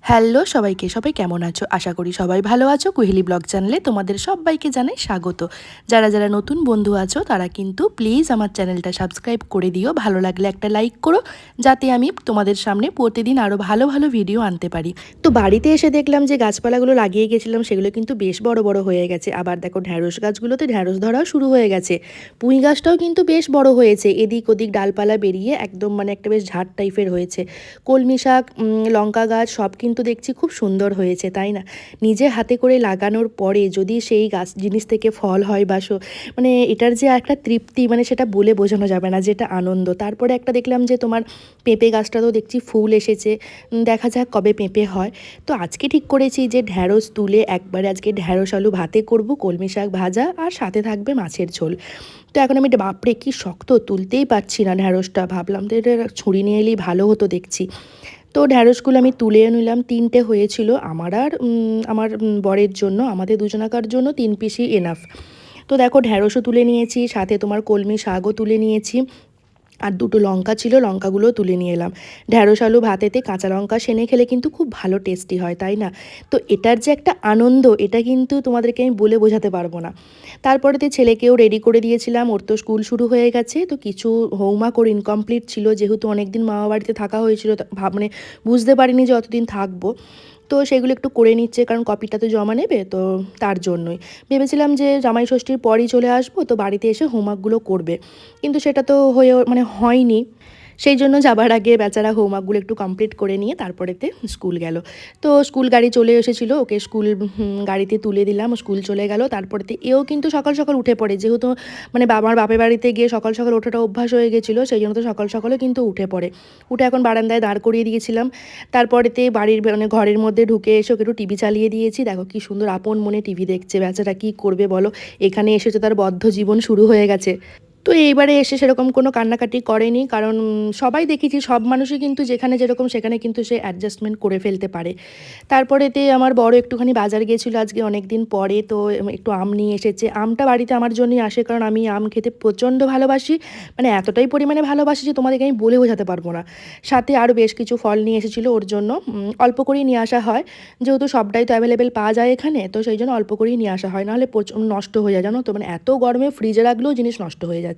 Hello সবাইকে, সবাই কেমন আছো? আশা করি সবাই ভালো আছো। কুহেলি ব্লগ চ্যানেলে তোমাদের সবাইকে জানাই স্বাগত। যারা যারা নতুন বন্ধু আছো তারা কিন্তু প্লিজ আমার চ্যানেলটা সাবস্ক্রাইব করে দিও। ভালো লাগলে একটা লাইক করো, যাতে আমি তোমাদের সামনে প্রতিদিন আরও ভালো ভালো ভিডিও আনতে পারি। তো বাড়িতে এসে দেখলাম যে গাছপালাগুলো লাগিয়ে গেছিলাম সেগুলো কিন্তু বেশ বড় বড় হয়ে গেছে। আবার দেখো ঢ্যাঁড়স গাছগুলোতে ঢ্যাঁড়স ধরাও শুরু হয়ে গেছে। পুঁই গাছটাও কিন্তু বেশ বড় হয়েছে, এদিক ওদিক ডালপালা বেরিয়ে একদম মানে একটা বেশ ঝাড় টাইপের হয়েছে। কলমি শাক, লঙ্কা গাছ সব কিন্তু দেখছি খুব সুন্দর হয়েছে, তাই না? নিজে হাতে করে লাগানোর পরে যদি সেই গাছ জিনিস থেকে ফল হয় বা মানে এটার যে একটা তৃপ্তি, মানে সেটা বলে বোঝানো যাবে না, যেটা আনন্দ। তারপরে একটা দেখলাম যে তোমার পেঁপে গাছটা তো দেখছি ফুল এসেছে, দেখা যাক কবে পেঁপে হয়। তো আজকে ঠিক করেছি যে ঢ্যাঁড়স তুলে একবারে আজকে ঢ্যাঁড়স আলু ভাতে করব, কলমি শাক ভাজা, আর সাথে থাকবে মাছের ঝোল। তো এখন আমি বাপরে কি শক্ত, তুলতেই পারছি না ঢ্যাঁড়সটা। ভাবলাম তো এটা ছুরি নিয়ে এলেই ভালো হতো দেখছি। তো ঢ্যাঁড়সগুলো আমি তুলে নিলাম, 3টে হয়েছিল আমার আর আমার বরের জন্য, আমাদের দুজনাকার জন্য 3 পিসই এনাফ। তো দেখো ঢ্যাঁড়সও তুলে নিয়েছি, সাথে তোমার কলমি শাকও তুলে নিয়েছি, আর 2টো লঙ্কা ছিল, লঙ্কাগুলোও তুলে নিয়ে এলাম। ঢ্যাঁড়স আলু ভাতেতে কাঁচা লঙ্কা সেনে খেলে কিন্তু খুব ভালো টেস্টি হয়, তাই না? তো এটার যে একটা আনন্দ, এটা কিন্তু তোমাদেরকে আমি বলে বোঝাতে পারবো না। তারপরেতে ছেলেকেও রেডি করে দিয়েছিলাম, ওর তো স্কুল শুরু হয়ে গেছে। তো কিছু হোমওয়ার্ক ওর ইনকমপ্লিট ছিল, যেহেতু অনেকদিন মামা বাড়িতে থাকা হয়েছিল, মানে বুঝতে পারিনি যে অতদিন থাকবো। তো সেগুলো একটু করে নিচ্ছে, কারণ কপিটা তো জমা নেবে, তো তার জন্যই ভেবেছিলাম যে জামাই ষষ্ঠীর পরই চলে আসবো, তো বাড়িতে এসে হোমওয়ার্কগুলো করবে। কিন্তু সেটা তো হয়ে মানে হয়নি। সেই জন্য যাবার আগে বেচারা হোমওয়ার্কগুলো একটু কমপ্লিট করে নিয়ে তারপরেতে স্কুল গেল। তো স্কুল গাড়ি চলে এসেছিলো, ওকে স্কুল গাড়িতে তুলে দিলাম, স্কুল চলে গেল। তারপরেতে এও কিন্তু সকাল সকাল উঠে পড়ে, যেহেতু মানে বাবার বাপের বাড়িতে গিয়ে সকাল সকাল ওঠাটা অভ্যাস হয়ে গেছিলো, সেই জন্য তো সকাল সকালে কিন্তু উঠে পড়ে। উঠে এখন বারান্দায় দাঁড় করিয়ে দিয়েছিলাম। তারপরেতে বাড়ির মানে ঘরের মধ্যে ঢুকে এসে ওকে একটু টিভি চালিয়ে দিয়েছি। দেখো কি সুন্দর আপন মনে টিভি দেখছে বেচারা, কি করবে বলো? এখানে এসেছে তার বদ্ধ জীবন শুরু হয়ে গেছে। তো এইবারে এসে সেরকম কোনো কান্নাকাটি করেনি, কারণ সবাই দেখেছি, সব মানুষই কিন্তু যেখানে যেরকম সেখানে কিন্তু সে অ্যাডজাস্টমেন্ট করে ফেলতে পারে। তারপরেতে আমার বড় একটুখানি বাজার গিয়েছিল আজকে অনেক দিন পরে, তো একটু আম নিয়ে এসেছে। আমটা বাড়িতে আমার জন্যই আসে, কারণ আমি আম খেতে প্রচণ্ড ভালোবাসি, মানে এতটাই পরিমাণে ভালোবাসি যে তোমাদেরকে আমি বলে বোঝাতে পারবো না। সাথে আরও বেশ কিছু ফল নিয়ে এসেছিলো ওর জন্য, অল্প করেই নিয়ে আসা হয়, যেহেতু সবটাই তো অ্যাভেলেবেল পাওয়া যায় এখানে, তো সেই জন্য অল্প করেই নিয়ে আসা হয়, নাহলে নষ্ট হয়ে যায়, জানো তো, মানে এত গরমে ফ্রিজে রাখলেও জিনিস নষ্ট হয়ে যাচ্ছে।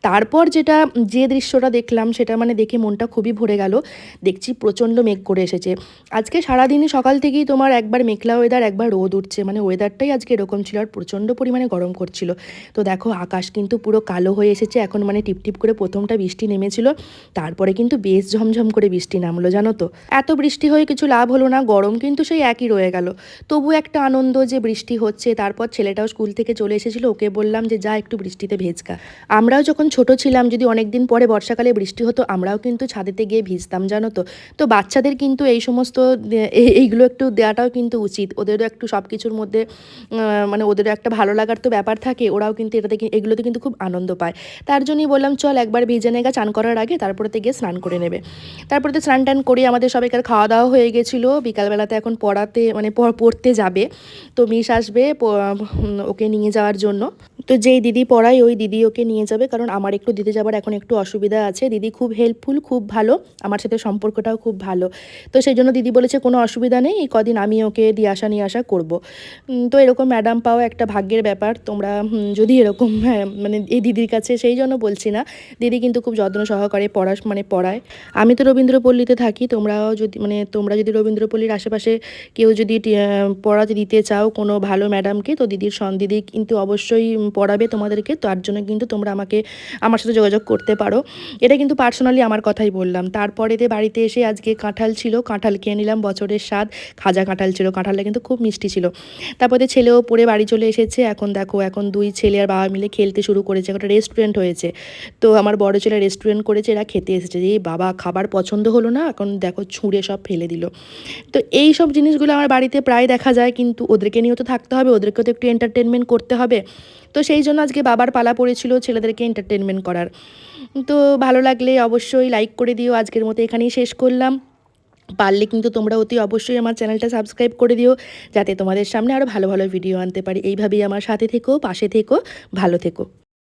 তারপর যে দৃশ্যটা দেখলাম সেটা মানে দেখে মনটা খুবই ভরে গেল। দেখছি প্রচণ্ড মেঘ করে এসেছে আজকে, সারাদিনই সকাল থেকেই তোমার একবার মেঘলা ওয়েদার, একবার রোদ উঠছে, মানে ওয়েদারটাই আজকে এরকম ছিল, আর প্রচণ্ড পরিমাণে গরম করছিল। তো দেখো আকাশ কিন্তু পুরো কালো হয়ে এসেছে এখন, মানে টিপটিপ করে প্রথমটা বৃষ্টি নেমেছিল, তারপরে কিন্তু বেশ ঝমঝম করে বৃষ্টি নামলো, জানো তো। এত বৃষ্টি হয়ে কিছু লাভ হলো না, গরম কিন্তু সেই একই রয়ে গেল। তবু একটা আনন্দ যে বৃষ্টি হচ্ছে। তারপর ছেলেটাও স্কুল থেকে চলে এসেছিলো, ওকে বললাম যে যা একটু বৃষ্টিতে ভেজকা। আমরাও যখন ছোট ছিলাম, যদি অনেক দিন পরে বর্ষাকালে বৃষ্টি হতো, আমরাও কিন্তু ছাদেতে গিয়ে ভিজতাম, জানো তো। তো বাচ্চাদের কিন্তু এই সমস্ত এইগুলো একটু দেওয়াটাও কিন্তু উচিত, ওদেরও একটু সব কিছুর মধ্যে মানে ওদেরও একটা ভালো লাগার তো ব্যাপার থাকে, ওরাও কিন্তু এগুলোতে কিন্তু খুব আনন্দ পায়। তার জন্যই বললাম চল একবার ভিজে নেগা চান করার আগে, তারপরেতে গিয়ে স্নান করে নেবে। তারপরে তো স্নান টান করে আমাদের সবাইকার খাওয়া দাওয়া হয়ে গেছিলো। বিকালবেলাতে এখন পড়াতে মানে পড়তে যাবে, তো মিস আসবে ওকে নিয়ে যাওয়ার জন্য। তো যেই দিদি পড়ায় ওই দিদি ওকে নিয়ে যাবে, কারণ আমার একটু দিতে যাবার এখন একটু অসুবিধা আছে। দিদি খুব হেল্পফুল, খুব ভালো, আমার সাথে সম্পর্কটাও খুব ভালো। তো সেই জন্য দিদি বলেছে কোনো অসুবিধা নেই, এই কদিন আমি ওকে দিয়ে আসা নিয়ে আসা করবো। তো এরকম ম্যাডাম পাওয়া একটা ভাগ্যের ব্যাপার। তোমরা যদি এরকম মানে এই দিদির কাছে, সেই জন্য বলছি না, দিদি কিন্তু খুব যত্ন সহকারে পড়ায়। আমি তো রবীন্দ্রপল্লীতে থাকি, তোমরা যদি রবীন্দ্রপল্লীর আশেপাশে কেউ যদি পড়াতে দিতে চাও কোনো ভালো ম্যাডামকে, তো দিদি কিন্তু অবশ্যই পড়াবে তোমাদেরকে। তার জন্য কিন্তু তোমরা আমার সাথে যোগাযোগ করতে পারো। এটা কিন্তু পার্সোনালি আমার কথাই বললাম। তারপরে বাড়িতে এসে আজকে কাঁঠাল ছিল, কাঁঠাল খেয়ে নিলাম, বছরের স্বাদ, খাজা কাঁঠাল ছিল, কাঁঠালটা কিন্তু খুব মিষ্টি ছিল। তারপরে ছেলেও পড়ে বাড়ি চলে এসেছে। এখন দেখো এখন 2 ছেলে আর বাবা মিলে খেলতে শুরু করেছে, একটা রেস্টুরেন্ট হয়েছে। তো আমার বড় ছেলে রেস্টুরেন্ট করেছে, এরা খেতে এসেছে, যে বাবা খাবার পছন্দ হলো না, এখন দেখো ছুঁড়ে সব ফেলে দিল। তো এই সব জিনিসগুলো আমার বাড়িতে প্রায় দেখা যায়, কিন্তু ওদেরকে নিয়েও তো থাকতে হবে, ওদেরকেও তো একটু এন্টারটেনমেন্ট করতে হবে। তো সেই জন্য আজকে বাবার পালা পড়েছিল ছেলেদেরকে এন্টারটেনমেন্ট করার। তো ভালো লাগলে অবশ্যই লাইক করে দিও। আজকের মতো এখানেই শেষ করলাম। পারলে কিন্তু তোমরা অতি অবশ্যই আমার চ্যানেলটা সাবস্ক্রাইব করে দিও, যাতে তোমাদের সামনে আরও ভালো ভালো ভিডিও আনতে পারি। এইভাবেই আমার সাথে থেকো, পাশে থেকো, ভালো থেকো।